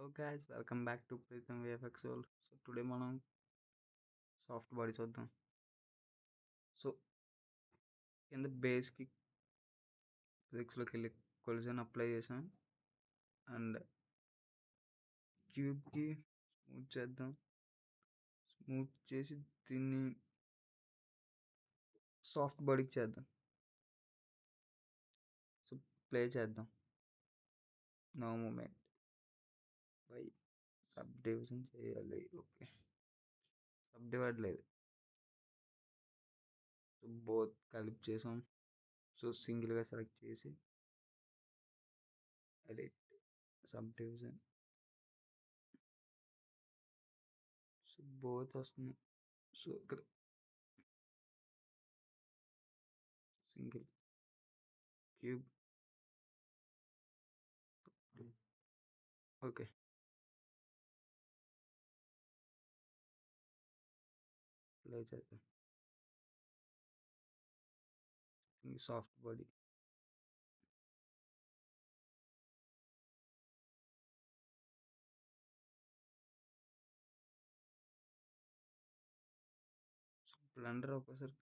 Hello guys, welcome back to Pritham VFX World. So today మనం soft body చూద్దాం. So కింద బేస్కి ఫిజిక్స్లోకి వెళ్ళి కొలిజన్ అప్లై చేసాం అండ్ క్యూబ్కి స్మూత్ చేద్దాం. స్మూత్ చేసి దీన్ని సాఫ్ట్ బాడీకి చేద్దాం. సో ప్లే చేద్దాం. No moment by subdivision చేయాలి. ఓకే, సబ్ డివైడ్ లేదు. సో బోత్ కలిపి చేసాం. సో సింగిల్గా సెలెక్ట్ చేసి edit subdivision. So both వస్తుంది. సో ఇక్కడ సింగిల్ క్యూబ్. ఓకే, ప్లే చేద్దాం. సాఫ్ట్ బాడీ బ్లెండర్ ఒక్కసారి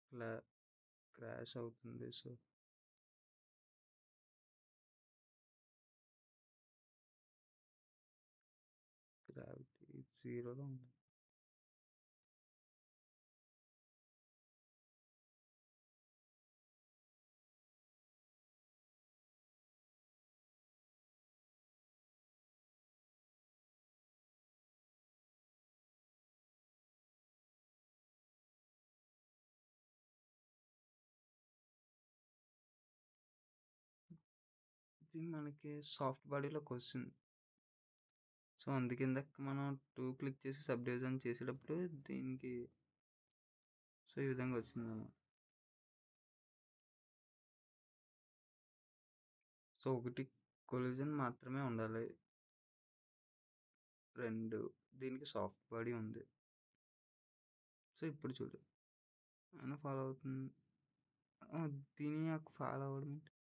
క్రాష్ అవుతుంది. సో గ్రావిటీ జీరోలో ఉంది. ఇది మనకి సాఫ్ట్ బాడీలోకి వస్తుంది. సో అందుకిందక మనం 2 క్లిక్ చేసి సబ్ డివిజన్ చేసేటప్పుడు దీనికి సో ఈ విధంగా వచ్చింది. సో ఒకటి కొలిజన్ మాత్రమే ఉండాలి. 2 దీనికి సాఫ్ట్ బాడీ ఉంది. సో ఇప్పుడు చూడు అయినా ఫాలో అవుతుంది. దీని యొక్క ఫాలో అవ్వడం ఏంటి?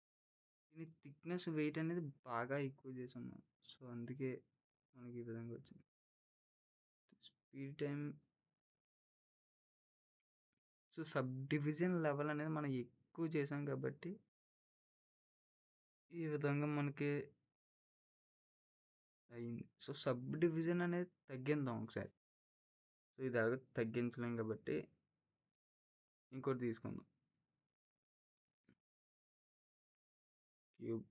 దీని థిక్నెస్ వెయిట్ అనేది బాగా ఎక్కువ చేసాము. సో అందుకే మనకి ఈ విధంగా వచ్చింది. Speed time so sub division level అనేది మనం ఎక్కువ చేసాం కాబట్టి ఈ విధంగా మనకి అయింది. సో సబ్ డివిజన్ అనేది తగ్గిద్దాం ఒకసారి. సో ఇది అలాగే తగ్గించలేం కాబట్టి ఇంకోటి తీసుకుందాం. క్యూబ్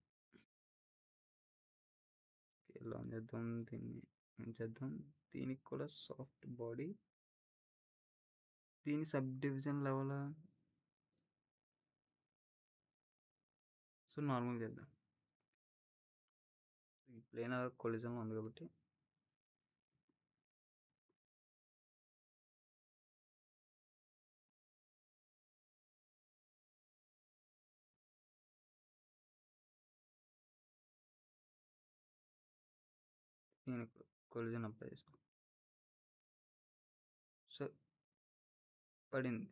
ఎలా చేద్దాం, దీన్ని ఏం చేద్దాం, దీనికి కూడా సాఫ్ట్ బాడీ. దీని sub division level so normal చేద్దాం. ఈ ప్లేన్ కొలిజన్లో ఉంది కాబట్టి నేను కొలిజన్ అప్లై చేస్తాను. సో పడింది.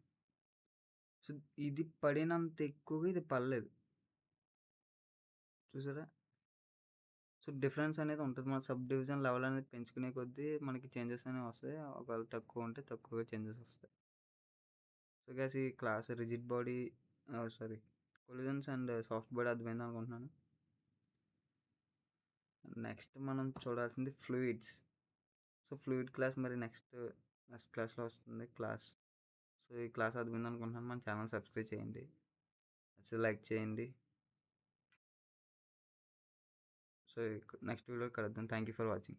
సో ఇది పడినంత ఎక్కువగా ఇది పడలేదు, చూసారా? సో డిఫరెన్స్ అనేది ఉంటుంది. మన సబ్ డివిజన్ లెవెల్ అనేది పెంచుకునే కొద్దీ మనకి చేంజెస్ అనేవి వస్తాయి. ఒకవేళ తక్కువ ఉంటే తక్కువగా చేంజెస్ వస్తాయి. సో గ్యాస్ ఈ class rigid body sorry collisions and soft body అర్థమైంది అనుకుంటున్నాను. నెక్స్ట్ మనం చూడాల్సింది ఫ్లూయిడ్స్. సో ఫ్లూయిడ్ క్లాస్ మరి నెక్స్ట్ క్లాస్లో వస్తుంది క్లాస్. సో ఈ క్లాస్ అర్థమైంది అనుకుంటున్నాను. మన ఛానల్ సబ్స్క్రైబ్ చేయండి, లైక్ చేయండి. సో నెక్స్ట్ వీడియో కలుద్దాం. Thank you for watching.